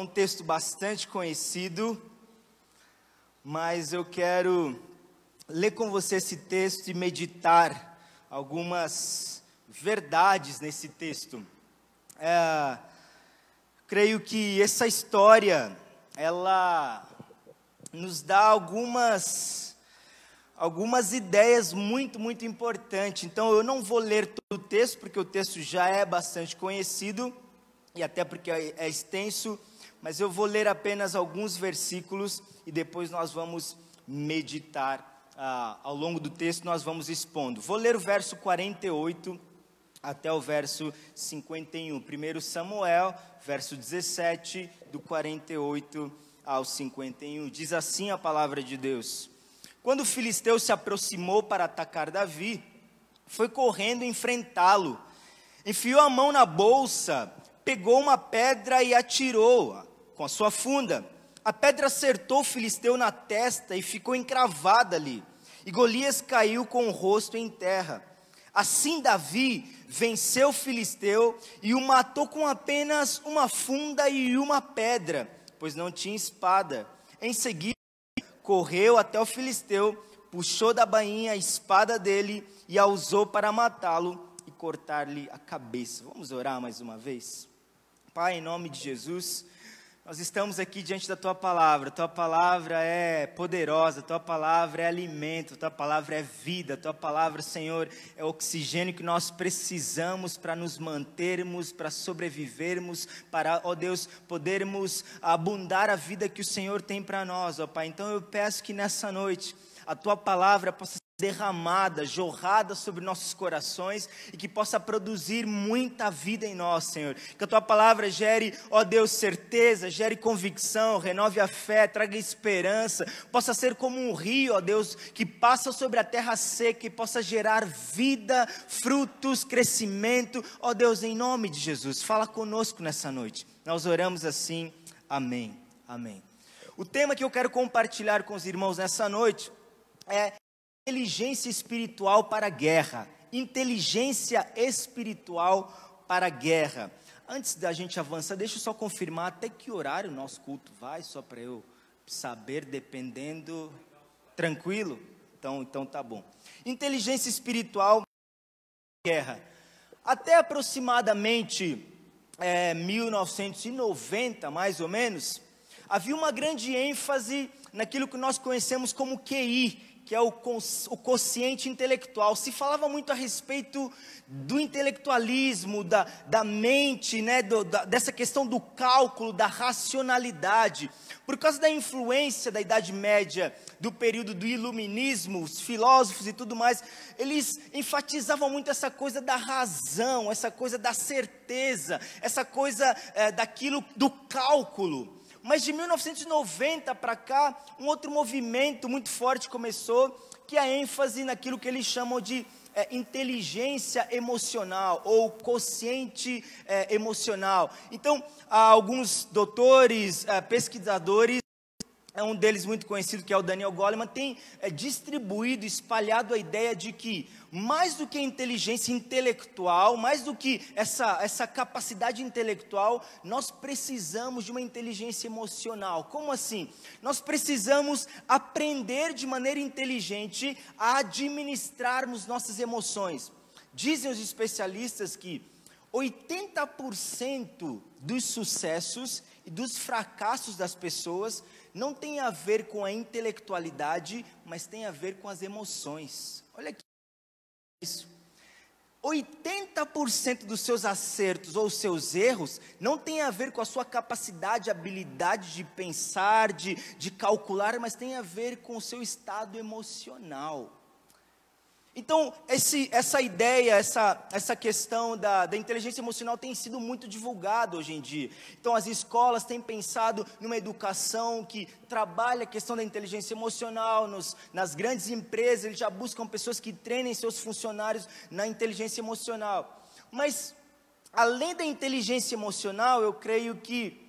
um texto bastante conhecido, mas eu quero ler com você esse texto e meditar algumas verdades nesse texto. Creio que essa história, ela nos dá algumas ideias muito importantes. Então eu não vou ler todo o texto, porque o texto já é bastante conhecido, e até porque é extenso, mas eu vou ler apenas alguns versículos, e depois nós vamos meditar. Ao longo do texto nós vamos expondo. Vou ler o verso 48 até o verso 51. 1 Samuel, verso 17, do 48 ao 51. Diz assim a palavra de Deus: Quando o filisteu se aproximou para atacar Davi, foi correndo enfrentá-lo. Enfiou a mão na bolsa, pegou uma pedra e atirou-a com a sua funda. A pedra acertou o filisteu na testa e ficou encravada ali. E Golias caiu com o rosto em terra. Assim Davi venceu o filisteu e o matou com apenas uma funda e uma pedra, pois não tinha espada. Em seguida, correu até o filisteu, puxou da bainha a espada dele e a usou para matá-lo e cortar-lhe a cabeça. Vamos orar mais uma vez? Pai, em nome de Jesus, nós estamos aqui diante da Tua palavra é poderosa, Tua palavra é alimento, Tua palavra é vida, Tua palavra, Senhor, é oxigênio que nós precisamos para nos mantermos, para sobrevivermos, para, ó Deus, podermos abundar a vida que o Senhor tem para nós, ó Pai. Então eu peço que nessa noite a Tua palavra possa ser derramada, jorrada sobre nossos corações e que possa produzir muita vida em nós, Senhor. Que a Tua palavra gere, ó Deus, certeza, gere convicção, renove a fé, traga esperança, possa ser como um rio, ó Deus, que passa sobre a terra seca e possa gerar vida, frutos, crescimento, ó Deus, em nome de Jesus. Fala conosco nessa noite. Nós oramos assim, amém, amém. O tema que eu quero compartilhar com os irmãos nessa noite é inteligência espiritual para a guerra. Inteligência espiritual para a guerra. Antes da gente avançar, deixa eu só confirmar até que horário o nosso culto vai, só para eu saber, dependendo. Tranquilo? Então tá bom. Inteligência espiritual para a guerra. Até aproximadamente 1990, mais ou menos, havia uma grande ênfase naquilo que nós conhecemos como QI, que é o quociente intelectual. Se falava muito a respeito do intelectualismo, da mente, né, dessa questão do cálculo, da racionalidade. Por causa da influência da Idade Média, do período do iluminismo, os filósofos e tudo mais, eles enfatizavam muito essa coisa da razão, essa coisa da certeza, essa coisa daquilo, do cálculo. Mas de 1990 para cá, um outro movimento muito forte começou, que é a ênfase naquilo que eles chamam de inteligência emocional, ou quociente emocional. Então, alguns doutores, pesquisadores, um deles muito conhecido, que é o Daniel Goleman, tem distribuído, espalhado a ideia de que, mais do que a inteligência intelectual, mais do que essa capacidade intelectual, nós precisamos de uma inteligência emocional. Como assim? Nós precisamos aprender de maneira inteligente a administrarmos nossas emoções. Dizem os especialistas que 80% dos sucessos e dos fracassos das pessoas não tem a ver com a intelectualidade, mas tem a ver com as emoções. Olha que isso. 80% dos seus acertos ou seus erros não tem a ver com a sua capacidade, habilidade de pensar, de calcular, mas tem a ver com o seu estado emocional. Então, essa ideia, essa questão da inteligência emocional tem sido muito divulgada hoje em dia. Então, as escolas têm pensado numa educação que trabalha a questão da inteligência emocional. Nas grandes empresas, eles já buscam pessoas que treinem seus funcionários na inteligência emocional. Mas, além da inteligência emocional, eu creio que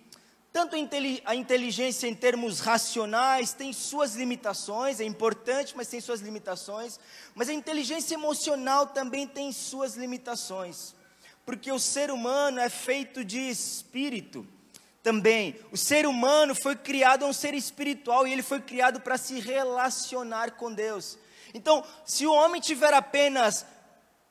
tanto a inteligência em termos racionais tem suas limitações, é importante, mas tem suas limitações. Mas a inteligência emocional também tem suas limitações. Porque o ser humano é feito de espírito. também. O ser humano foi criado a um ser espiritual e ele foi criado para se relacionar com Deus. Então, se o homem tiver apenas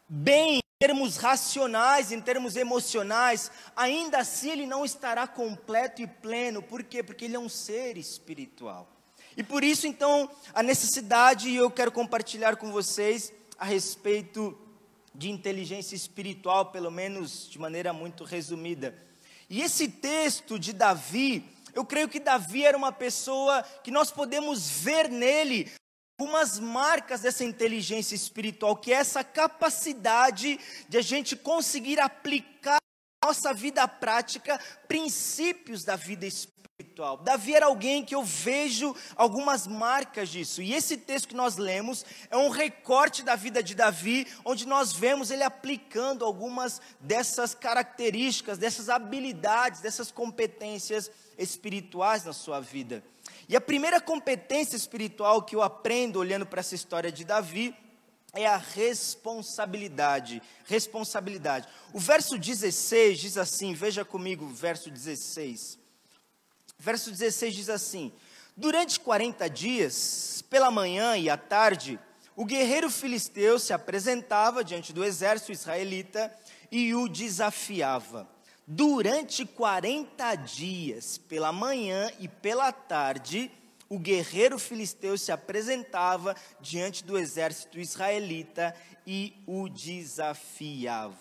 bem em termos racionais, em termos emocionais, ainda assim ele não estará completo e pleno. Por quê? Porque ele é um ser espiritual. E por isso, então, a necessidade, e eu quero compartilhar com vocês a respeito de inteligência espiritual, pelo menos de maneira muito resumida. E esse texto de Davi, eu creio que Davi era uma pessoa que nós podemos ver nele algumas marcas dessa inteligência espiritual, que é essa capacidade de a gente conseguir aplicar na nossa vida prática princípios da vida espiritual. Davi era alguém que eu vejo algumas marcas disso, e esse texto que nós lemos é um recorte da vida de Davi, onde nós vemos ele aplicando algumas dessas características, dessas habilidades, dessas competências espirituais na sua vida. E a primeira competência espiritual que eu aprendo olhando para essa história de Davi é a responsabilidade. Responsabilidade. O verso 16 diz assim, veja comigo o verso 16. Verso 16 diz assim: durante 40 dias, pela manhã e à tarde, o guerreiro filisteu se apresentava diante do exército israelita e o desafiava. Durante 40 dias, pela manhã e pela tarde, o guerreiro filisteu se apresentava diante do exército israelita e o desafiava.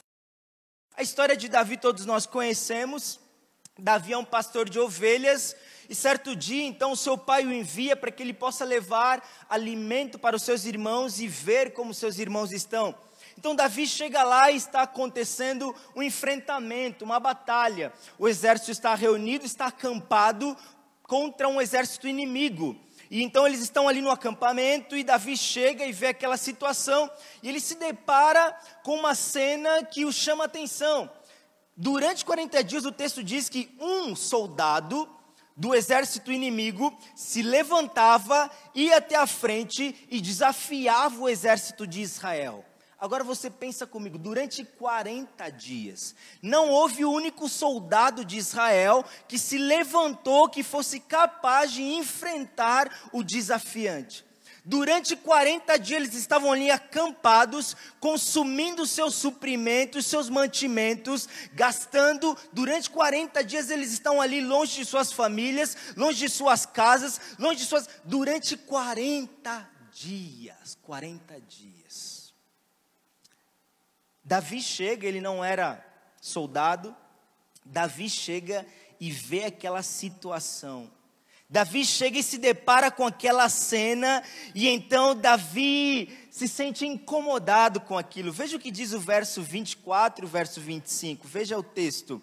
A história de Davi todos nós conhecemos. Davi é um pastor de ovelhas e certo dia, então, seu pai o envia para que ele possa levar alimento para os seus irmãos e ver como seus irmãos estão. Então Davi chega lá e está acontecendo um enfrentamento, uma batalha. O exército está reunido, está acampado contra um exército inimigo. E então eles estão ali no acampamento e Davi chega e vê aquela situação. E ele se depara com uma cena que o chama a atenção. Durante 40 dias o texto diz que um soldado do exército inimigo se levantava, ia até a frente e desafiava o exército de Israel. Agora você pensa comigo, durante 40 dias, não houve o único soldado de Israel que se levantou, que fosse capaz de enfrentar o desafiante. Durante 40 dias eles estavam ali acampados, consumindo seus suprimentos, seus mantimentos, gastando. Durante 40 dias eles estão ali longe de suas famílias, longe de suas casas, longe de suas... Durante 40 dias. Davi chega, ele não era soldado, Davi chega e vê aquela situação. Davi chega e se depara com aquela cena, e então Davi se sente incomodado com aquilo. Veja o que diz o verso 24 e o verso 25, veja o texto.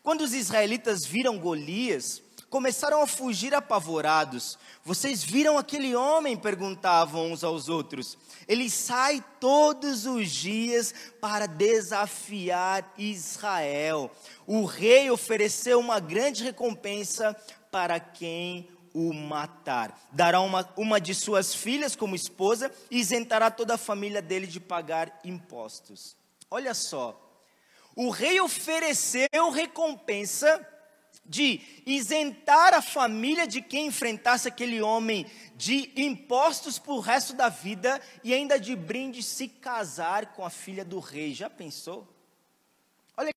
Quando os israelitas viram Golias, começaram a fugir apavorados. Vocês viram aquele homem? Perguntavam uns aos outros. Ele sai todos os dias para desafiar Israel. O rei ofereceu uma grande recompensa para quem o matar. Dará uma de suas filhas como esposa e isentará toda a família dele de pagar impostos. Olha só, o rei ofereceu recompensa de isentar a família de quem enfrentasse aquele homem de impostos para o resto da vida e ainda de brinde se casar com a filha do rei. Já pensou? Olha,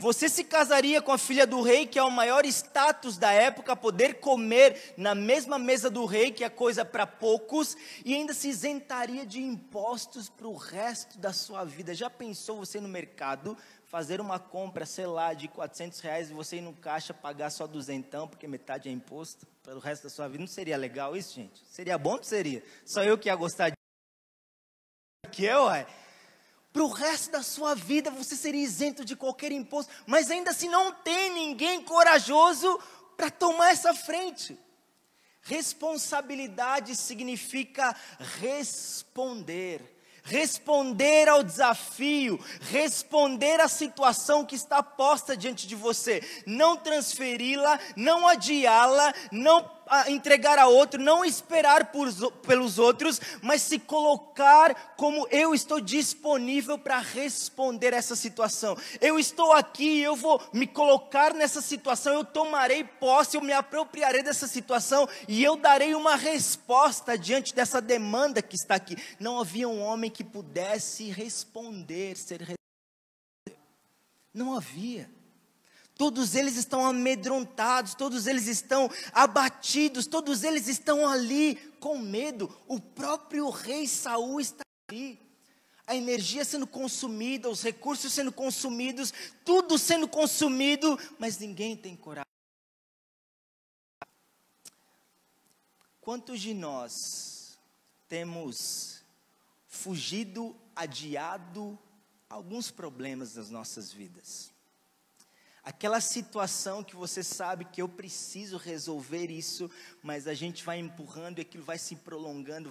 você se casaria com a filha do rei, que é o maior status da época, poder comer na mesma mesa do rei, que é coisa para poucos, e ainda se isentaria de impostos para o resto da sua vida. Já pensou você no mercado fazer uma compra, sei lá, de R$400 e você ir no caixa pagar só 200, porque metade é imposto pelo resto da sua vida? Não seria legal isso, gente? Seria bom ou não seria? Só eu que ia gostar de... Que eu, ué? Para o resto da sua vida você seria isento de qualquer imposto, mas ainda assim não tem ninguém corajoso para tomar essa frente. Responsabilidade significa responder. Responder ao desafio, responder à situação que está posta diante de você, não transferi-la, não adiá-la, não entregar a outro, não esperar pelos outros, mas se colocar como eu estou disponível para responder essa situação. Eu estou aqui, eu vou me colocar nessa situação, eu tomarei posse, eu me apropriarei dessa situação e eu darei uma resposta diante dessa demanda que está aqui. Não havia um homem que pudesse responder, não havia. Todos eles estão amedrontados, todos eles estão abatidos, todos eles estão ali com medo. O próprio rei Saul está ali. A energia sendo consumida, os recursos sendo consumidos, tudo sendo consumido, mas ninguém tem coragem. Quantos de nós temos fugido, adiado alguns problemas das nossas vidas? Aquela situação que você sabe que eu preciso resolver isso, mas a gente vai empurrando e aquilo vai se prolongando,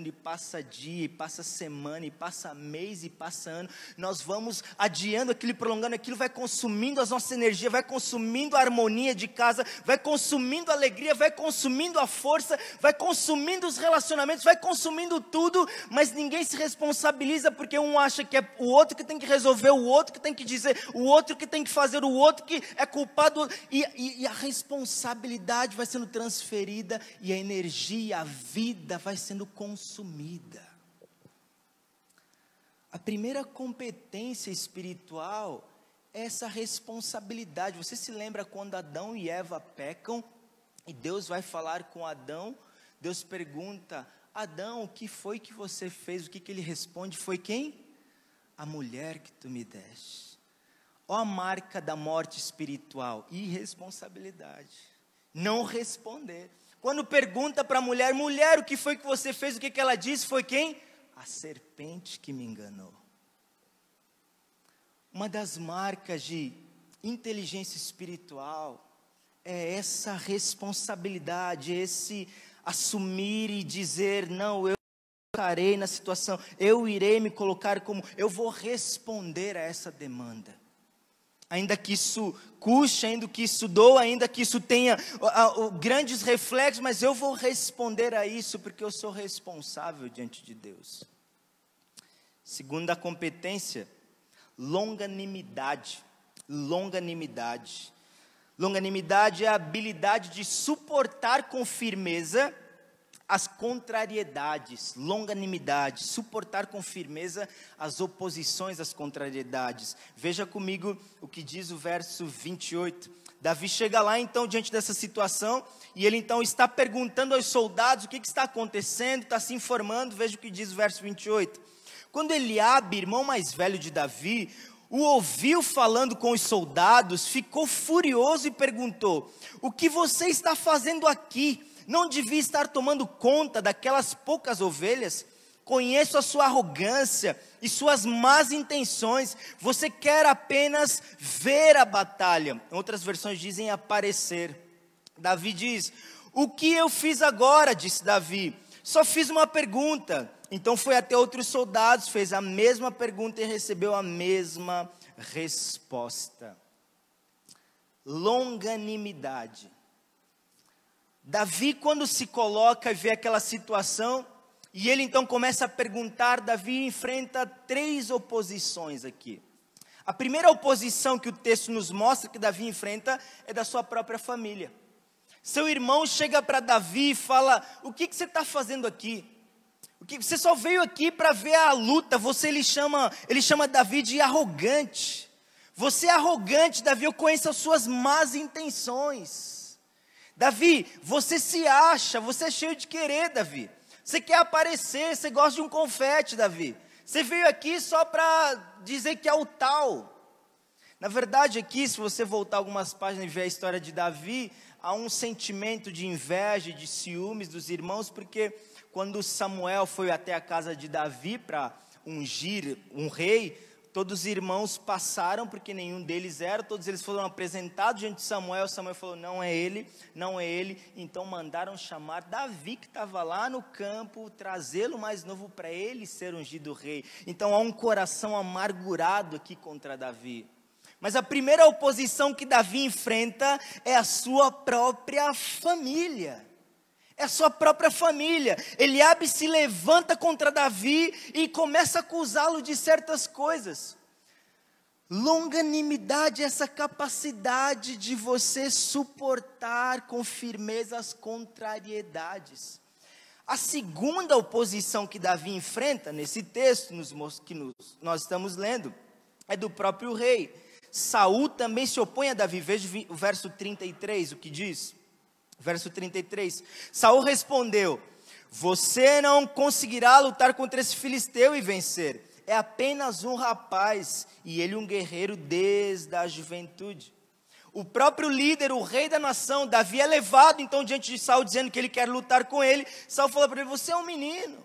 e passa dia, e passa semana, e passa mês, e passa ano. Nós vamos adiando aquilo, prolongando aquilo, vai consumindo as nossas energias, vai consumindo a harmonia de casa, vai consumindo a alegria, vai consumindo a força, vai consumindo os relacionamentos, vai consumindo tudo, mas ninguém se responsabiliza, porque um acha que é o outro que tem que resolver, o outro que tem que dizer, o outro que tem que fazer, o outro que é culpado, e a responsabilidade vai sendo transferida, e a energia, a vida vai sendo consumida. A primeira competência espiritual é essa responsabilidade. Você se lembra quando Adão e Eva pecam, e Deus vai falar com Adão, Deus pergunta: Adão, o que foi que você fez? O que ele responde? Foi quem? A mulher que tu me deste. Ó a marca da morte espiritual: irresponsabilidade, não responder. Quando pergunta para a mulher: mulher, o que foi que você fez? O que ela disse? Foi quem? A serpente que me enganou. Uma das marcas de inteligência espiritual é essa responsabilidade, esse assumir e dizer: não, eu colocarei na situação, eu irei me colocar como, eu vou responder a essa demanda. Ainda que isso custe, ainda que isso doa, ainda que isso tenha grandes reflexos, mas eu vou responder a isso, porque eu sou responsável diante de Deus. Segunda competência, longanimidade. Longanimidade. Longanimidade é a habilidade de suportar com firmeza as contrariedades. Longanimidade, suportar com firmeza as oposições, as contrariedades. Veja comigo o que diz o verso 28. Davi chega lá então diante dessa situação, e ele então está perguntando aos soldados o que está acontecendo, está se informando. Veja o que diz o verso 28. Quando Eliabe, irmão mais velho de Davi, o ouviu falando com os soldados, ficou furioso e perguntou: o que você está fazendo aqui? Não devia estar tomando conta daquelas poucas ovelhas? Conheço a sua arrogância e suas más intenções. Você quer apenas ver a batalha. Outras versões dizem aparecer. Davi diz: o que eu fiz agora? Disse Davi. Só fiz uma pergunta. Então foi até outros soldados, fez a mesma pergunta e recebeu a mesma resposta. Longanimidade. Davi, quando se coloca e vê aquela situação, e ele então começa a perguntar, Davi enfrenta 3 oposições aqui. A primeira oposição que o texto nos mostra que Davi enfrenta é da sua própria família. Seu irmão chega para Davi e fala: o que você está fazendo aqui? Você só veio aqui para ver a luta. Ele chama Davi de arrogante. Você é arrogante, Davi, eu conheço as suas más intenções. Davi, você se acha, você é cheio de querer, Davi. Você quer aparecer, você gosta de um confete, Davi. Você veio aqui só para dizer que é o tal. Na verdade aqui, se você voltar algumas páginas e ver a história de Davi, há um sentimento de inveja, de ciúmes dos irmãos, porque quando Samuel foi até a casa de Davi para ungir um rei, todos os irmãos passaram, porque nenhum deles era, todos eles foram apresentados diante de Samuel. Samuel falou: não é ele, não é ele. Então mandaram chamar Davi, que estava lá no campo, trazê-lo mais novo para ele ser ungido rei. Então há um coração amargurado aqui contra Davi. Mas a primeira oposição que Davi enfrenta é a sua própria família. É a sua própria família. Eliabe se levanta contra Davi e começa a acusá-lo de certas coisas. Longanimidade é essa capacidade de você suportar com firmeza as contrariedades. A segunda oposição que Davi enfrenta nesse texto nós estamos lendo é do próprio rei. Saul também se opõe a Davi. Veja o verso 33, o que diz. Verso 33. Saul respondeu: você não conseguirá lutar contra esse filisteu e vencer. É apenas um rapaz, e ele um guerreiro desde a juventude. O próprio líder, o rei da nação, Davi, é levado então diante de Saul, dizendo que ele quer lutar com ele. Saul fala para ele: você é um menino,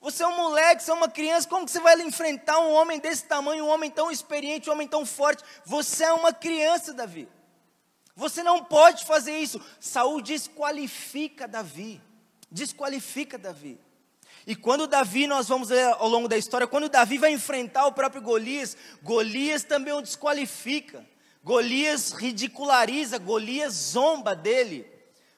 você é um moleque, você é uma criança, como que você vai enfrentar um homem desse tamanho, um homem tão experiente, um homem tão forte? Você é uma criança, Davi. Você não pode fazer isso. Saul desqualifica Davi. Desqualifica Davi. E quando Davi, nós vamos ler ao longo da história, quando Davi vai enfrentar o próprio Golias, Golias também o desqualifica. Golias ridiculariza, Golias zomba dele.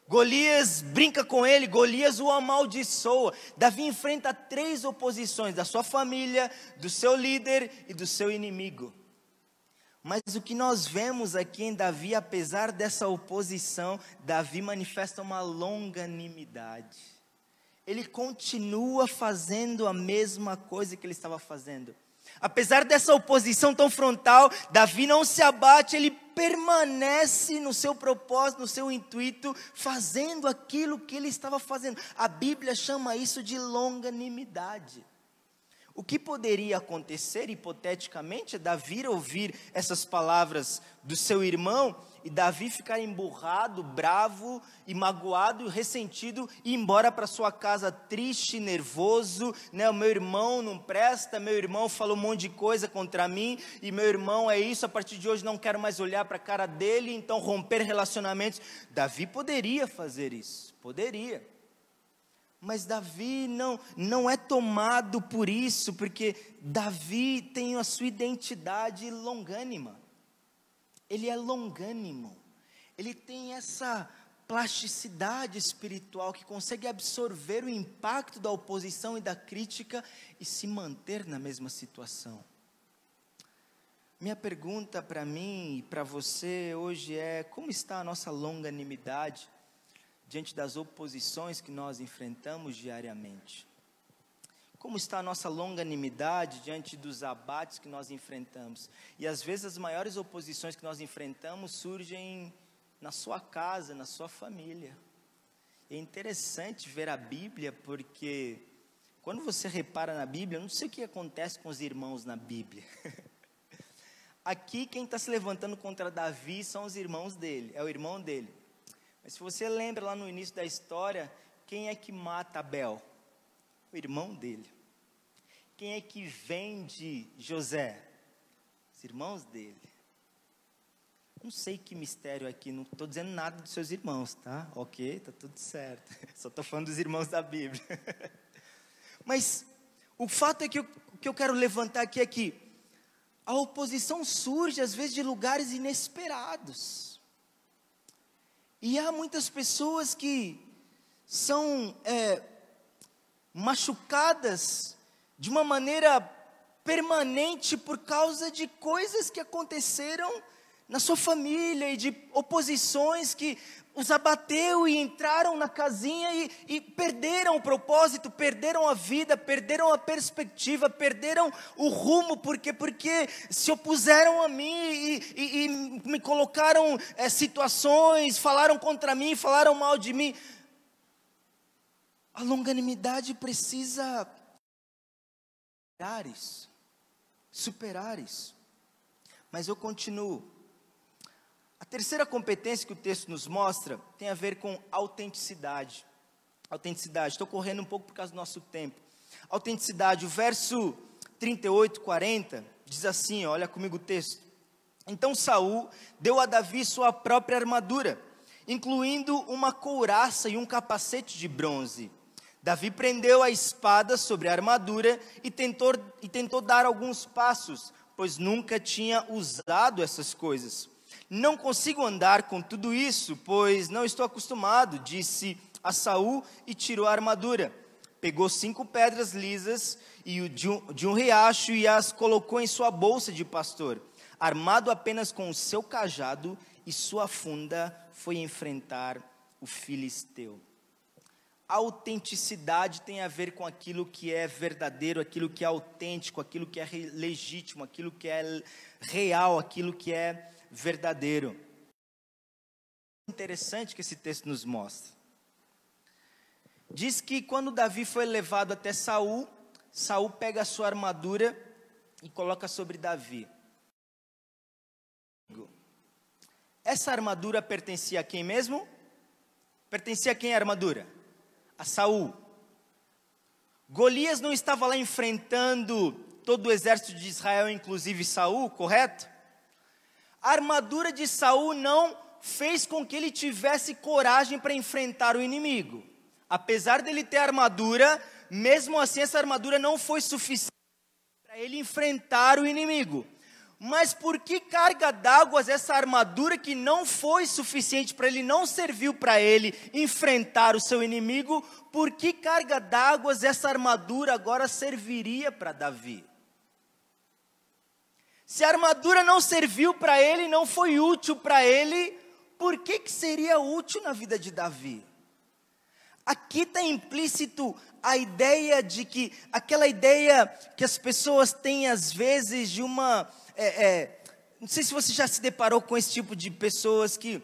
Golias brinca com ele, Golias o amaldiçoa. Davi enfrenta 3 oposições: da sua família, do seu líder e do seu inimigo. Mas o que nós vemos aqui em Davi, apesar dessa oposição, Davi manifesta uma longanimidade. Ele continua fazendo a mesma coisa que ele estava fazendo. Apesar dessa oposição tão frontal, Davi não se abate, ele permanece no seu propósito, no seu intuito, fazendo aquilo que ele estava fazendo. A Bíblia chama isso de longanimidade. O que poderia acontecer, hipoteticamente, é Davi ouvir essas palavras do seu irmão e Davi ficar emburrado, bravo e magoado, ressentido e ir embora para sua casa triste, nervoso, né? O meu irmão não presta, meu irmão falou um monte de coisa contra mim e meu irmão é isso, a partir de hoje não quero mais olhar para a cara dele, então romper relacionamentos. Davi poderia fazer isso, poderia. Mas Davi não é tomado por isso, porque Davi tem a sua identidade longânima. Ele é longânimo. Ele tem essa plasticidade espiritual que consegue absorver o impacto da oposição e da crítica e se manter na mesma situação. Minha pergunta para mim e para você hoje é: como está a nossa longanimidade diante das oposições que nós enfrentamos diariamente? Como está a nossa longanimidade diante dos abates que nós enfrentamos? E às vezes as maiores oposições que nós enfrentamos surgem na sua casa, na sua família. É interessante ver a Bíblia, porque quando você repara na Bíblia, eu não sei o que acontece com os irmãos na Bíblia. Aqui quem está se levantando contra Davi são os irmãos dele, é o irmão dele. Mas se você lembra lá no início da história, quem é que mata Abel? O irmão dele. Quem é que vende José? Os irmãos dele. Não sei que mistério aqui, não estou dizendo nada dos seus irmãos, tá? Ok, está tudo certo. Só estou falando dos irmãos da Bíblia. Mas o fato é que o que eu quero levantar aqui é que a oposição surge às vezes de lugares inesperados. E há muitas pessoas que são machucadas de uma maneira permanente por causa de coisas que aconteceram na sua família e de oposições que os abateu e entraram na casinha e perderam o propósito, perderam a vida, perderam a perspectiva, perderam o rumo, porque se opuseram a mim e me colocaram situações, falaram contra mim, falaram mal de mim. A longanimidade precisa superar isso. Mas eu continuo. A terceira competência que o texto nos mostra tem a ver com autenticidade. Autenticidade, estou correndo um pouco por causa do nosso tempo. Autenticidade, o verso 38, 40, diz assim, olha comigo o texto. Então Saul deu a Davi sua própria armadura, incluindo uma couraça e um capacete de bronze. Davi prendeu a espada sobre a armadura e tentou dar alguns passos, pois nunca tinha usado essas coisas. Não consigo andar com tudo isso, pois não estou acostumado, disse a Saul e tirou a armadura. Pegou 5 pedras lisas de um riacho e as colocou em sua bolsa de pastor. Armado apenas com o seu cajado e sua funda, foi enfrentar o filisteu. A autenticidade tem a ver com aquilo que é verdadeiro, aquilo que é autêntico, aquilo que é legítimo, aquilo que é real, aquilo que é verdadeiro. Interessante que esse texto nos mostra. Diz que quando Davi foi levado até Saul, Saul pega a sua armadura e coloca sobre Davi. Essa armadura pertencia a quem mesmo? Pertencia a quem a armadura? A Saul. Golias não estava lá enfrentando todo o exército de Israel, inclusive Saul, correto? A armadura de Saul não fez com que ele tivesse coragem para enfrentar o inimigo. Apesar dele ter armadura, mesmo assim essa armadura não foi suficiente para ele enfrentar o inimigo. Mas por que carga d'água essa armadura que não foi suficiente para ele, não serviu para ele enfrentar o seu inimigo? Por que carga d'água essa armadura agora serviria para Davi? Se a armadura não serviu para ele, não foi útil para ele, por que seria útil na vida de Davi? Aqui está implícito a ideia de que, aquela ideia que as pessoas têm às vezes de uma, não sei se você já se deparou com esse tipo de pessoas que,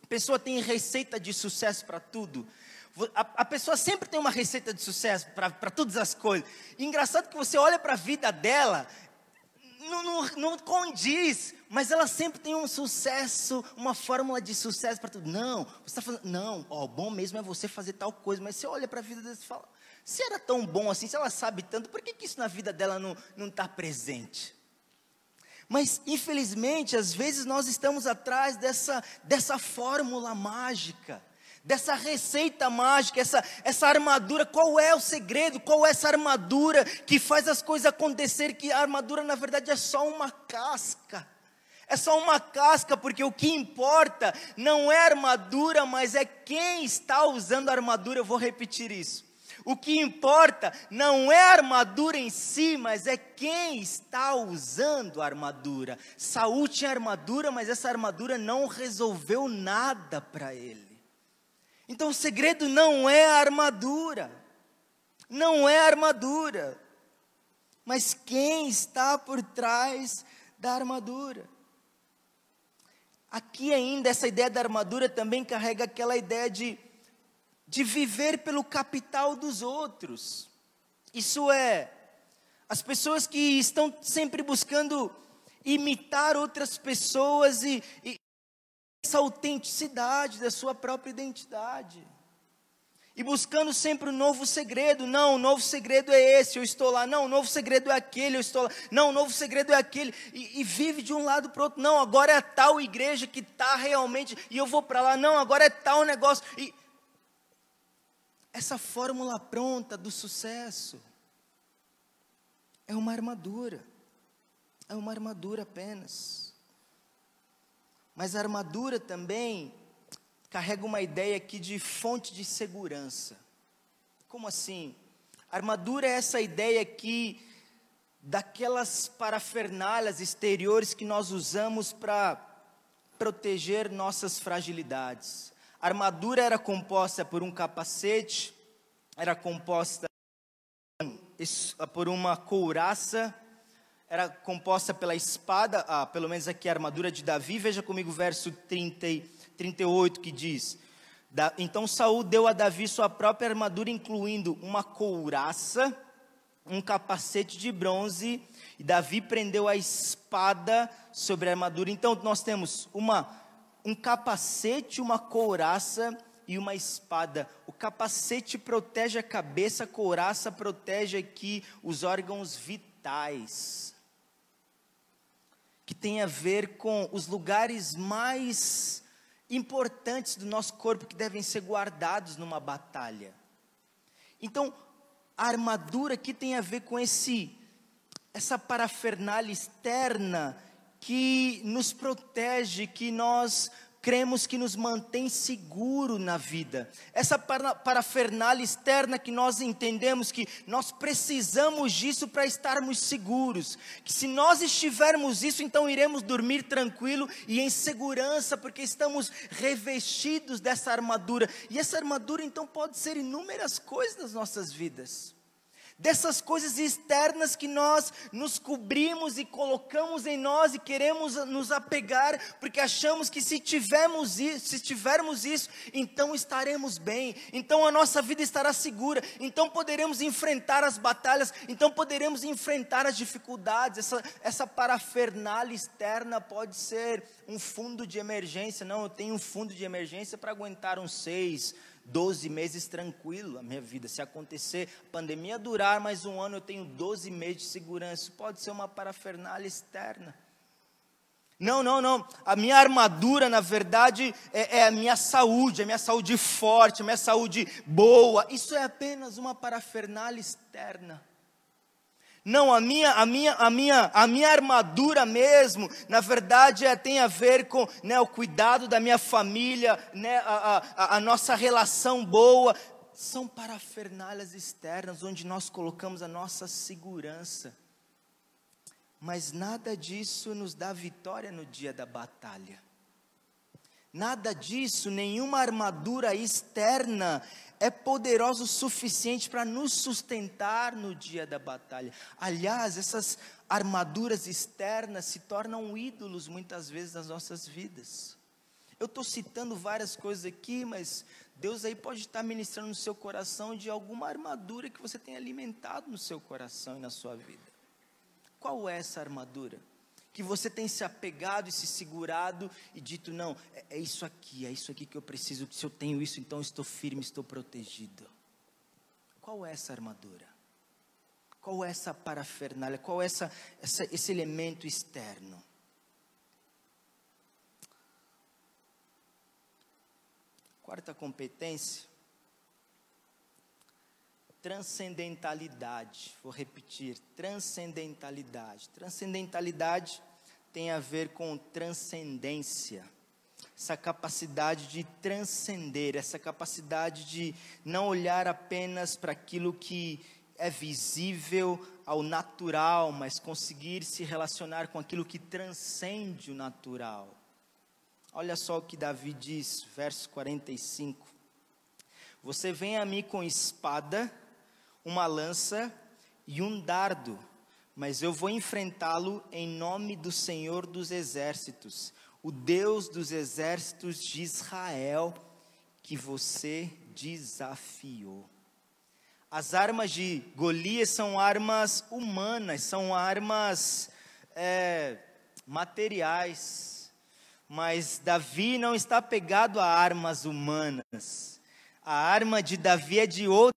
a pessoa tem receita de sucesso para tudo. A pessoa sempre tem uma receita de sucesso para todas as coisas. E engraçado que você olha para a vida dela, não condiz, mas ela sempre tem um sucesso, uma fórmula de sucesso para tudo. Não, você está falando, não, bom mesmo é você fazer tal coisa, mas você olha para a vida dela e fala, se era tão bom assim, se ela sabe tanto, por que isso na vida dela não está presente? Mas infelizmente, às vezes nós estamos atrás dessa fórmula mágica, dessa receita mágica, essa armadura. Qual é o segredo? Qual é essa armadura que faz as coisas acontecer? Que a armadura na verdade é só uma casca. É só uma casca, porque o que importa não é a armadura, mas é quem está usando a armadura. Eu vou repetir isso. O que importa não é a armadura em si, mas é quem está usando a armadura. Saul tinha armadura, mas essa armadura não resolveu nada para ele. Então o segredo não é a armadura, não é a armadura, mas quem está por trás da armadura. Aqui ainda essa ideia da armadura também carrega aquela ideia de viver pelo capital dos outros. Isso é, as pessoas que estão sempre buscando imitar outras pessoas e essa autenticidade da sua própria identidade. E buscando sempre um novo segredo. Não, o novo segredo é esse, eu estou lá. Não, o novo segredo é aquele, eu estou lá. Não, o novo segredo é aquele. E vive de um lado para o outro. Não, agora é a tal igreja que está realmente, e eu vou para lá. Não, agora é tal negócio. E essa fórmula pronta do sucesso é uma armadura. É uma armadura apenas. Mas a armadura também carrega uma ideia aqui de fonte de segurança. Como assim? A armadura é essa ideia aqui daquelas parafernálias exteriores que nós usamos para proteger nossas fragilidades. A armadura era composta por um capacete, era composta por uma couraça, era composta pela espada, pelo menos aqui a armadura de Davi. Veja comigo o verso 38 que diz: então Saul deu a Davi sua própria armadura, incluindo uma couraça, um capacete de bronze, e Davi prendeu a espada sobre a armadura. Então nós temos um capacete, uma couraça e uma espada. O capacete protege a cabeça, a couraça protege aqui os órgãos vitais, que tem a ver com os lugares mais importantes do nosso corpo, que devem ser guardados numa batalha. Então, a armadura aqui tem a ver com essa parafernália externa que nos protege, que nós cremos que nos mantém seguro na vida. Essa parafernália externa que nós entendemos que nós precisamos disso para estarmos seguros. Que se nós estivermos isso, então iremos dormir tranquilo e em segurança, porque estamos revestidos dessa armadura. E essa armadura então pode ser inúmeras coisas nas nossas vidas. Dessas coisas externas que nós nos cobrimos e colocamos em nós e queremos nos apegar, porque achamos que se tivermos isso, então estaremos bem, então a nossa vida estará segura, então poderemos enfrentar as batalhas, então poderemos enfrentar as dificuldades. Essa parafernália externa pode ser um fundo de emergência. Não, eu tenho um fundo de emergência para aguentar uns 6, 12 meses tranquilo a minha vida. Se acontecer, a pandemia durar mais um ano, eu tenho 12 meses de segurança. Isso pode ser uma parafernália externa. Não. A minha armadura, na verdade, é a minha saúde forte, a minha saúde boa. Isso é apenas uma parafernália externa. Não, a minha armadura mesmo, na verdade, tem a ver com, né, o cuidado da minha família, né, a nossa relação boa. São parafernálias externas, onde nós colocamos a nossa segurança. Mas nada disso nos dá vitória no dia da batalha. Nada disso, nenhuma armadura externa é poderosa o suficiente para nos sustentar no dia da batalha. Aliás, essas armaduras externas se tornam ídolos muitas vezes nas nossas vidas. Eu estou citando várias coisas aqui, mas Deus aí pode estar ministrando no seu coração de alguma armadura que você tem alimentado no seu coração e na sua vida. Qual é essa armadura? Que você tem se apegado e se segurado e dito, não, é isso aqui que eu preciso, se eu tenho isso, então estou firme, estou protegido. Qual é essa armadura? Qual é essa parafernália? Qual é esse elemento externo? Quarta competência, transcendentalidade. Vou repetir, transcendentalidade. Transcendentalidade tem a ver com transcendência. Essa capacidade de transcender, essa capacidade de não olhar apenas para aquilo que é visível ao natural, mas conseguir se relacionar com aquilo que transcende o natural. Olha só o que Davi diz, verso 45. Você vem a mim com espada, uma lança e um dardo, mas eu vou enfrentá-lo em nome do Senhor dos Exércitos, o Deus dos exércitos de Israel, que você desafiou. As armas de Golias são armas humanas, são armas materiais, mas Davi não está pegado a armas humanas. A arma de Davi é de outra.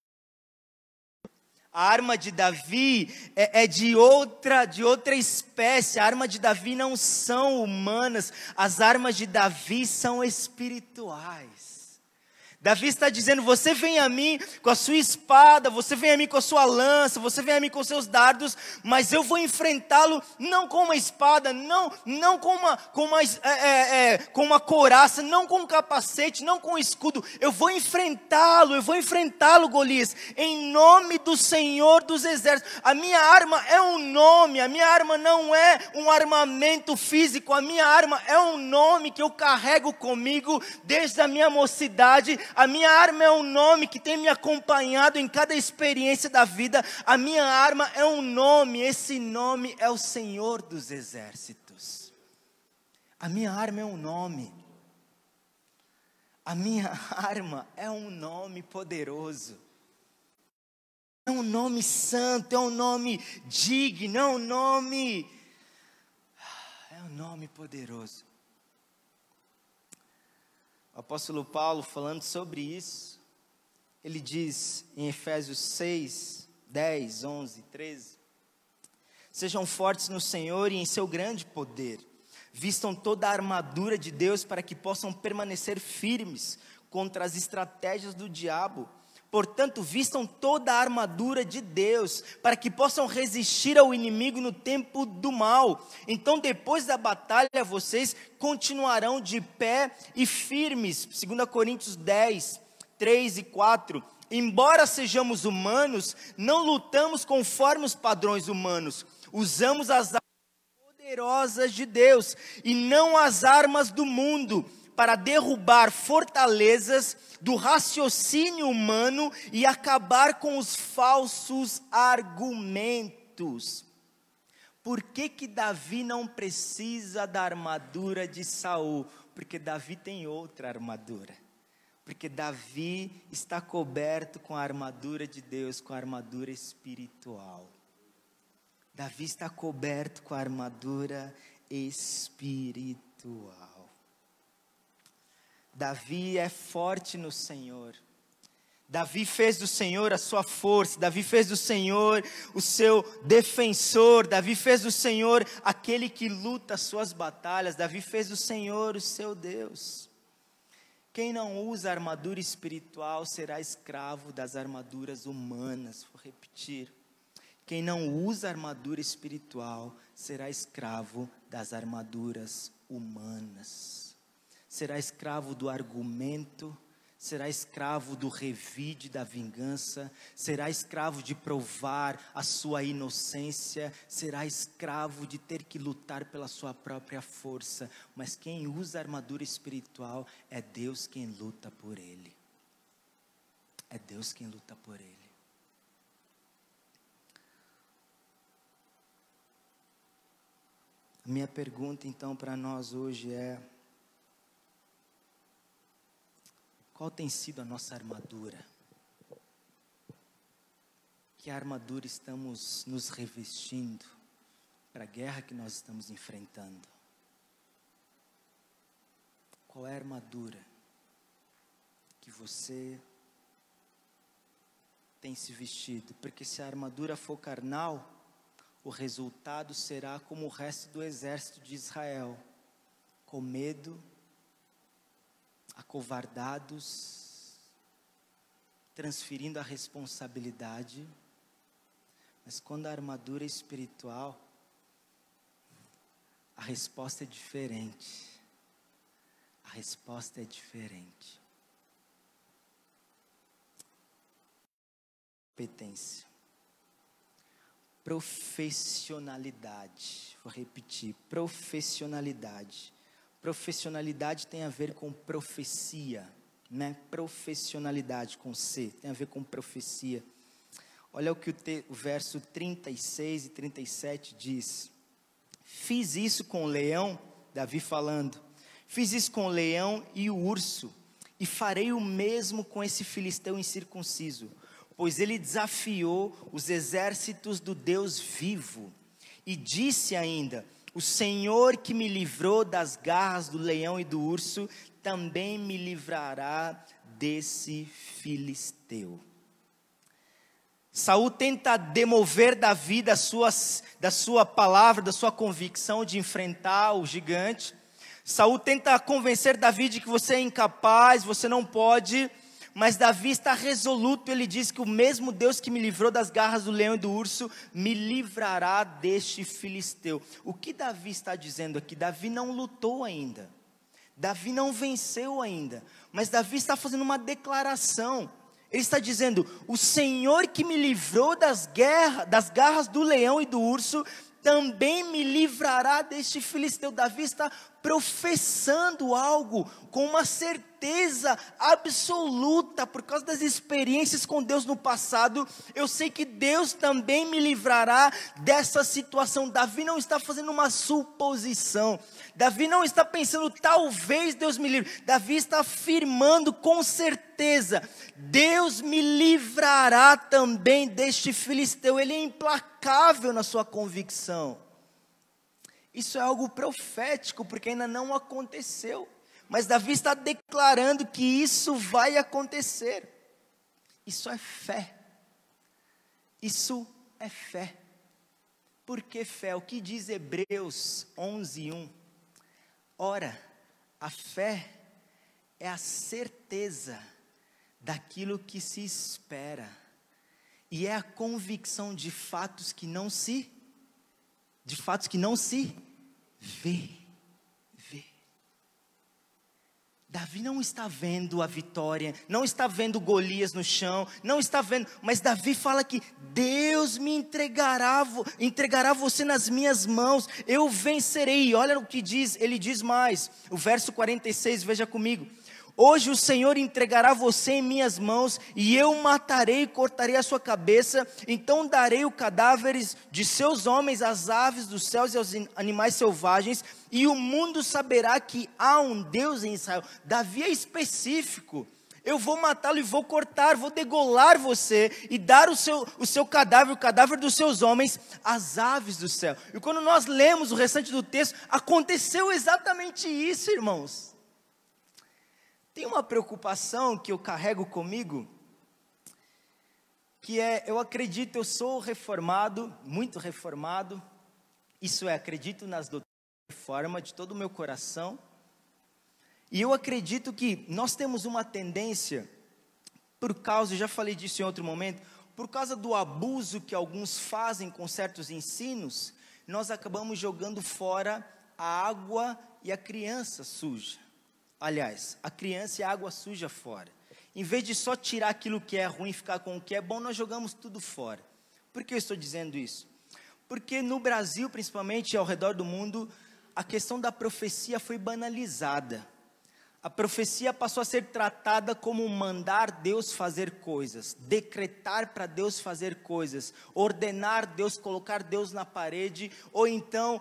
A arma de Davi é de outra espécie. A arma de Davi não são humanas. As armas de Davi são espirituais. Davi está dizendo, você vem a mim com a sua espada, você vem a mim com a sua lança, você vem a mim com os seus dardos, mas eu vou enfrentá-lo não com uma espada, não com uma couraça, não com um capacete, não com um escudo. Eu vou enfrentá-lo, Golias, em nome do Senhor dos Exércitos. A minha arma é um nome, a minha arma não é um armamento físico, a minha arma é um nome que eu carrego comigo desde a minha mocidade. A minha arma é um nome que tem me acompanhado em cada experiência da vida. A minha arma é um nome, esse nome é o Senhor dos Exércitos. A minha arma é um nome. A minha arma é um nome poderoso. É um nome santo, é um nome digno, é um nome poderoso. O apóstolo Paulo, falando sobre isso, ele diz em Efésios 6, 10, 11, 13: sejam fortes no Senhor e em seu grande poder, vistam toda a armadura de Deus para que possam permanecer firmes contra as estratégias do diabo, Portanto, vistam toda a armadura de Deus, para que possam resistir ao inimigo no tempo do mal. Então, depois da batalha, vocês continuarão de pé e firmes. 2 Coríntios 10, 3 e 4. Embora sejamos humanos, não lutamos conforme os padrões humanos. Usamos as armas poderosas de Deus e não as armas do mundo, para derrubar fortalezas do raciocínio humano e acabar com os falsos argumentos. Por que Davi não precisa da armadura de Saul? Porque Davi tem outra armadura. Porque Davi está coberto com a armadura de Deus, com a armadura espiritual. Davi está coberto com a armadura espiritual. Davi é forte no Senhor. Davi fez do Senhor a sua força. Davi fez do Senhor o seu defensor. Davi fez do Senhor aquele que luta as suas batalhas. Davi fez do Senhor o seu Deus. Quem não usa armadura espiritual será escravo das armaduras humanas. Vou repetir. Quem não usa armadura espiritual será escravo das armaduras humanas. Será escravo do argumento, será escravo do revide, da vingança, será escravo de provar a sua inocência, será escravo de ter que lutar pela sua própria força. Mas quem usa a armadura espiritual é Deus quem luta por ele. É Deus quem luta por ele. A minha pergunta então para nós hoje é: qual tem sido a nossa armadura? Que armadura estamos nos revestindo para a guerra que nós estamos enfrentando? Qual é a armadura que você tem se vestido? Porque se a armadura for carnal, o resultado será como o resto do exército de Israel, com medo, acovardados, transferindo a responsabilidade. Mas quando a armadura é espiritual, a resposta é diferente. A resposta é diferente. Competência. Profissionalidade. Vou repetir, profissionalidade. Profissionalidade tem a ver com profecia, né? Profissionalidade com C, tem a ver com profecia. Olha o que o verso 36 e 37 diz. Fiz isso com o leão, Davi falando, fiz isso com o leão e o urso, e farei o mesmo com esse filisteu incircunciso, pois ele desafiou os exércitos do Deus vivo, e disse ainda: o Senhor que me livrou das garras do leão e do urso, também me livrará desse filisteu. Saul tenta demover Davi da sua palavra, da sua convicção de enfrentar o gigante. Saul tenta convencer Davi de que você é incapaz, você não pode. Mas Davi está resoluto, ele diz que o mesmo Deus que me livrou das garras do leão e do urso, me livrará deste filisteu. O que Davi está dizendo aqui? Davi não lutou ainda, Davi não venceu ainda, mas Davi está fazendo uma declaração. Ele está dizendo: o Senhor que me livrou das garras do leão e do urso, também me livrará deste filisteu. Davi está professando algo com uma certeza absoluta, por causa das experiências com Deus no passado. Eu sei que Deus também me livrará dessa situação. Davi não está fazendo uma suposição, Davi não está pensando, talvez Deus me livre. Davi está afirmando com certeza: Deus me livrará também deste filisteu. Ele é implacável na sua convicção. Isso é algo profético, porque ainda não aconteceu. Mas Davi está declarando que isso vai acontecer. Isso é fé. Isso é fé. Por que fé? O que diz Hebreus 11:1? Ora, a fé é a certeza daquilo que se espera. E é a convicção de fatos que não se vê. Davi não está vendo a vitória, não está vendo Golias no chão, não está vendo, mas Davi fala que Deus me entregará você nas minhas mãos, eu vencerei. Olha o que diz, ele diz mais, o verso 46, veja comigo. Hoje o Senhor entregará você em minhas mãos, e eu matarei e cortarei a sua cabeça, então darei os cadáveres de seus homens às aves dos céus e aos animais selvagens, e o mundo saberá que há um Deus em Israel. Davi é específico, eu vou matá-lo e vou cortar, vou degolar você, e dar o seu cadáver, o cadáver dos seus homens, às aves do céu. E quando nós lemos o restante do texto, aconteceu exatamente isso, irmãos. Tem uma preocupação que eu carrego comigo, que é, eu acredito, eu sou reformado, muito reformado, isso é, acredito nas doutrinas da reforma de todo o meu coração, e eu acredito que nós temos uma tendência, por causa, eu já falei disso em outro momento, por causa do abuso que alguns fazem com certos ensinos, nós acabamos jogando fora a água e a criança suja. Aliás, a criança e a água suja fora. Em vez de só tirar aquilo que é ruim e ficar com o que é bom, nós jogamos tudo fora. Por que eu estou dizendo isso? Porque no Brasil, principalmente ao redor do mundo, a questão da profecia foi banalizada. A profecia passou a ser tratada como mandar Deus fazer coisas, decretar para Deus fazer coisas, ordenar Deus, colocar Deus na parede, ou então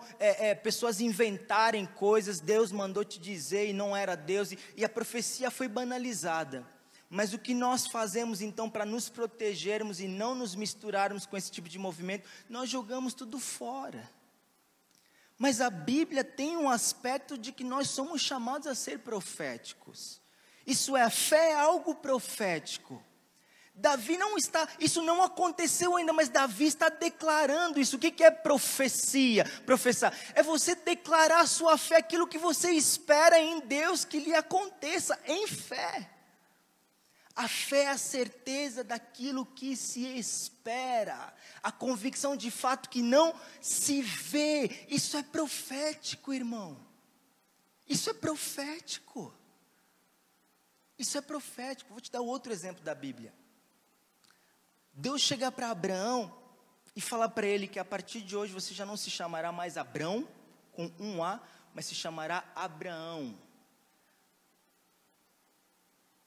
pessoas inventarem coisas, Deus mandou te dizer e não era Deus, e a profecia foi banalizada. Mas o que nós fazemos então para nos protegermos e não nos misturarmos com esse tipo de movimento, nós jogamos tudo fora. Mas a Bíblia tem um aspecto de que nós somos chamados a ser proféticos. Isso é, a fé é algo profético. Davi não está, isso não aconteceu ainda, mas Davi está declarando isso. O que é profecia? Professar é você declarar a sua fé, aquilo que você espera em Deus que lhe aconteça, em fé. A fé é a certeza daquilo que se espera, a convicção de fato que não se vê. Isso é profético, irmão. Isso é profético. Isso é profético. Vou te dar outro exemplo da Bíblia. Deus chega para Abraão e fala para ele que a partir de hoje você já não se chamará mais Abrão, com um A, mas se chamará Abraão.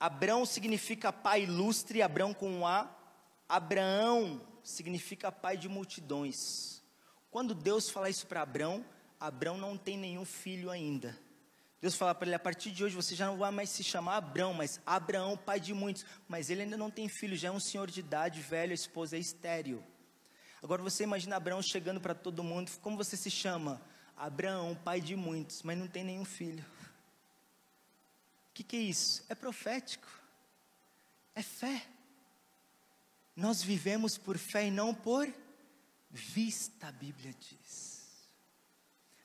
Abrão significa pai ilustre, Abrão com um A. Abraão significa pai de multidões. Quando Deus fala isso para Abrão, Abrão não tem nenhum filho ainda. Deus fala para ele, a partir de hoje você já não vai mais se chamar Abrão, mas Abraão, pai de muitos. Mas ele ainda não tem filho, já é um senhor de idade, velho, a esposa é estéril. Agora você imagina Abraão chegando para todo mundo, como você se chama? Abraão, pai de muitos, mas não tem nenhum filho. O que é isso? É profético, é fé. Nós vivemos por fé e não por vista, a Bíblia diz.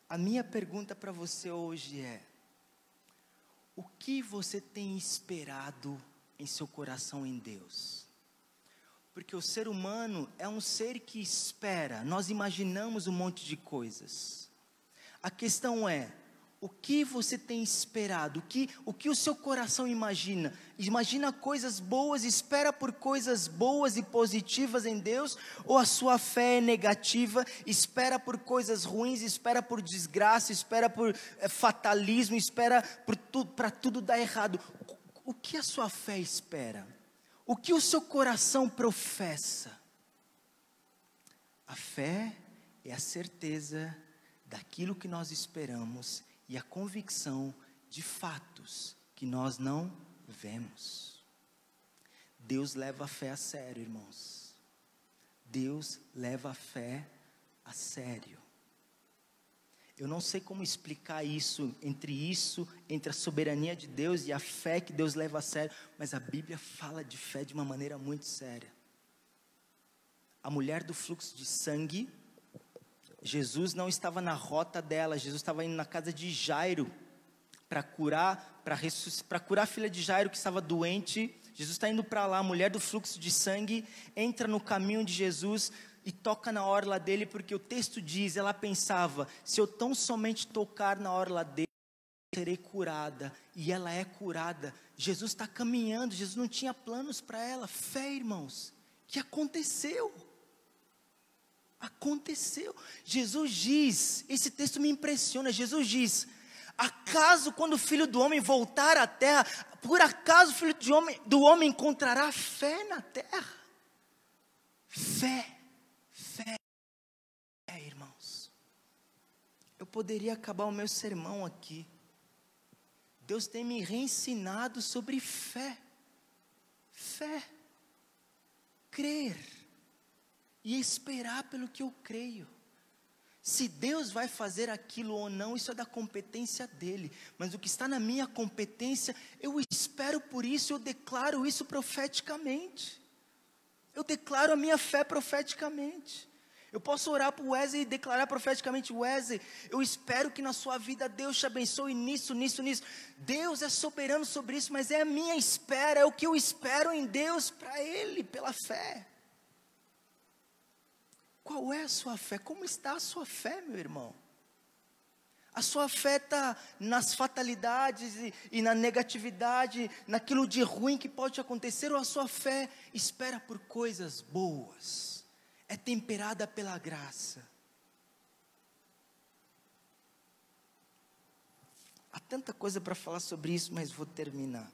A minha pergunta para você hoje é: o que você tem esperado em seu coração em Deus? Porque o ser humano é um ser que espera, nós imaginamos um monte de coisas. A questão é, o que você tem esperado? O que o seu coração imagina? Imagina coisas boas, espera por coisas boas e positivas em Deus? Ou a sua fé é negativa, espera por coisas ruins, espera por desgraça, espera por fatalismo, espera para tudo dar errado? O que a sua fé espera? O que o seu coração professa? A fé é a certeza daquilo que nós esperamos e a convicção de fatos que nós não vemos. Deus leva a fé a sério, irmãos. Deus leva a fé a sério. Eu não sei como explicar entre a soberania de Deus e a fé que Deus leva a sério, mas a Bíblia fala de fé de uma maneira muito séria. A mulher do fluxo de sangue, Jesus não estava na rota dela, Jesus estava indo na casa de Jairo para curar a filha de Jairo que estava doente. Jesus está indo para lá, a mulher do fluxo de sangue entra no caminho de Jesus e toca na orla dele, porque o texto diz, ela pensava, se eu tão somente tocar na orla dele, serei curada, e ela é curada. Jesus está caminhando, Jesus não tinha planos para ela. Fé, irmãos, que aconteceu. Aconteceu. Jesus diz, esse texto me impressiona, Jesus diz, acaso quando o Filho do Homem voltar à terra, por acaso o Filho do Homem encontrará fé na terra? Fé, irmãos. Eu poderia acabar o meu sermão aqui. Deus tem me reensinado sobre fé. Fé. Crer. E esperar pelo que eu creio. Se Deus vai fazer aquilo ou não, isso é da competência dele. Mas o que está na minha competência, eu espero por isso, eu declaro isso profeticamente. Eu declaro a minha fé profeticamente. Eu posso orar para o Wesley e declarar profeticamente, Wesley, eu espero que na sua vida Deus te abençoe nisso. Deus é soberano sobre isso, mas é a minha espera, é o que eu espero em Deus para Ele, pela fé. Qual é a sua fé? Como está a sua fé, meu irmão? A sua fé está nas fatalidades e na negatividade, naquilo de ruim que pode acontecer, ou a sua fé espera por coisas boas, é temperada pela graça? Há tanta coisa para falar sobre isso, mas vou terminar.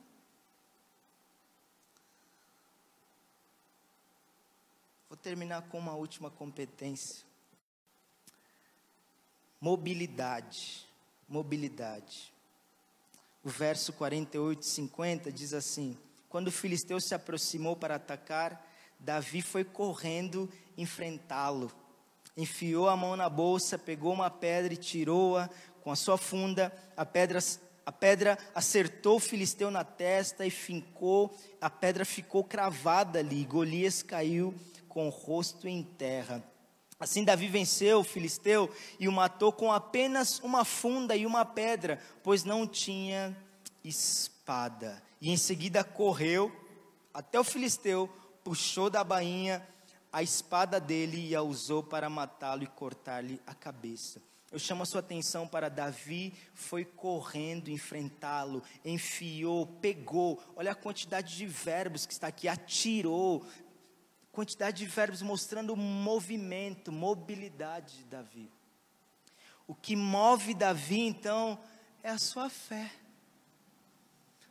Vou terminar com uma última competência. Mobilidade. O verso 48 e 50 diz assim: quando o filisteu se aproximou para atacar, Davi foi correndo enfrentá-lo. Enfiou a mão na bolsa, pegou uma pedra e tirou-a com a sua funda. A pedra acertou o filisteu na testa e fincou. A pedra ficou cravada ali. Golias caiu com o rosto em terra. Assim Davi venceu o filisteu e o matou com apenas uma funda e uma pedra, pois não tinha espada. E em seguida correu até o filisteu, puxou da bainha a espada dele e a usou para matá-lo e cortar-lhe a cabeça. Eu chamo a sua atenção para Davi foi correndo enfrentá-lo, enfiou, pegou. Olha a quantidade de verbos que está aqui, atirou. Quantidade de verbos mostrando movimento, mobilidade de Davi. O que move Davi, então, é a sua fé.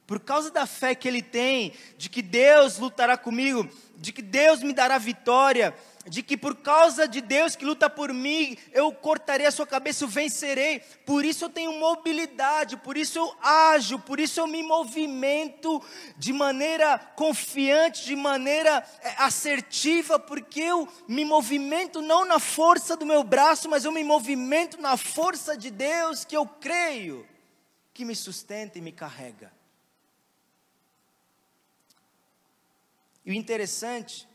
Por causa da fé que ele tem, de que Deus lutará comigo, de que Deus me dará vitória, de que por causa de Deus que luta por mim, eu cortarei a sua cabeça, eu vencerei. Por isso eu tenho mobilidade, por isso eu ajo, por isso eu me movimento de maneira confiante, de maneira assertiva, porque eu me movimento não na força do meu braço, mas eu me movimento na força de Deus, que eu creio, que me sustenta e me carrega. E o interessante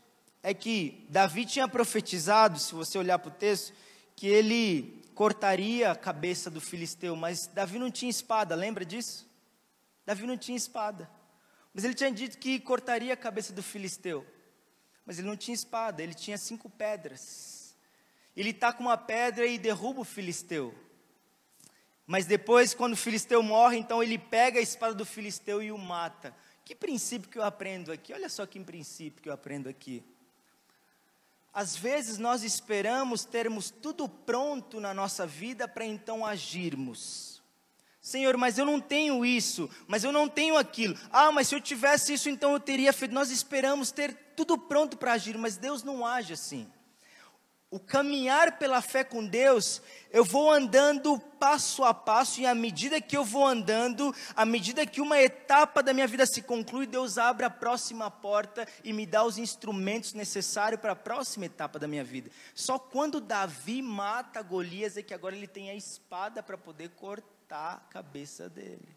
é que Davi tinha profetizado, se você olhar para o texto, que ele cortaria a cabeça do filisteu, mas Davi não tinha espada, lembra disso? Davi não tinha espada, mas ele tinha dito que cortaria a cabeça do filisteu, mas ele não tinha espada, ele tinha 5 pedras, ele está com uma pedra e derruba o filisteu, mas depois quando o filisteu morre, então ele pega a espada do filisteu e o mata. Que princípio que eu aprendo aqui? Olha só que princípio que eu aprendo aqui. Às vezes nós esperamos termos tudo pronto na nossa vida para então agirmos. Senhor, mas eu não tenho isso, mas eu não tenho aquilo. Mas se eu tivesse isso, então eu teria feito. Nós esperamos ter tudo pronto para agir, mas Deus não age assim. O caminhar pela fé com Deus, eu vou andando passo a passo, e à medida que eu vou andando, à medida que uma etapa da minha vida se conclui, Deus abre a próxima porta e me dá os instrumentos necessários para a próxima etapa da minha vida. Só quando Davi mata Golias é que agora ele tem a espada para poder cortar a cabeça dele.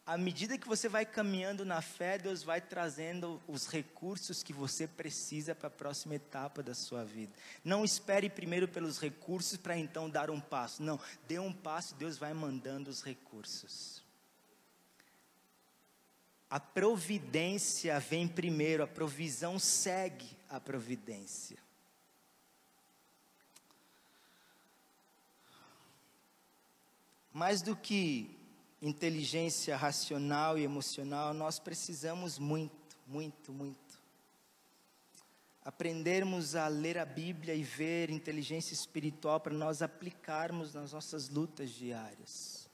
À medida que você vai caminhando na fé, Deus vai trazendo os recursos que você precisa para a próxima etapa da sua vida. Não espere primeiro pelos recursos para então dar um passo. Não, dê um passo e Deus vai mandando os recursos. A providência vem primeiro, a provisão segue a providência. Mais do que inteligência racional e emocional, nós precisamos muito aprendermos a ler a Bíblia e ver inteligência espiritual para nós aplicarmos nas nossas lutas diárias.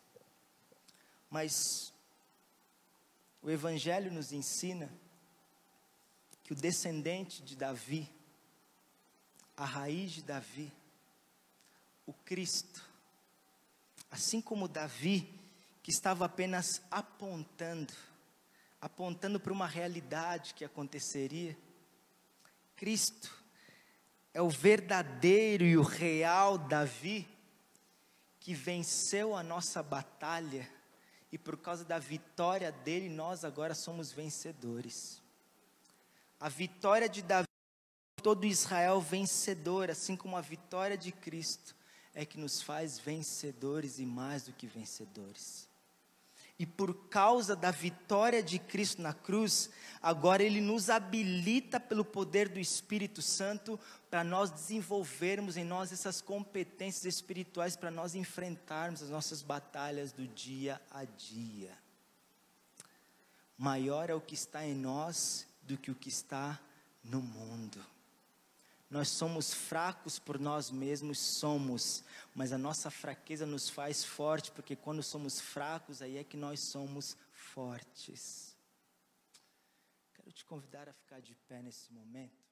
Mas o Evangelho nos ensina que o descendente de Davi, a raiz de Davi, o Cristo, assim como Davi, que estava apenas apontando para uma realidade que aconteceria, Cristo é o verdadeiro e o real Davi, que venceu a nossa batalha, e por causa da vitória dele, nós agora somos vencedores. A vitória de Davi, todo Israel vencedor, assim como a vitória de Cristo, é que nos faz vencedores e mais do que vencedores. E por causa da vitória de Cristo na cruz, agora Ele nos habilita pelo poder do Espírito Santo para nós desenvolvermos em nós essas competências espirituais para nós enfrentarmos as nossas batalhas do dia a dia. Maior é o que está em nós do que o que está no mundo. Nós somos fracos por nós mesmos, mas a nossa fraqueza nos faz forte, porque quando somos fracos, aí é que nós somos fortes. Quero te convidar a ficar de pé nesse momento.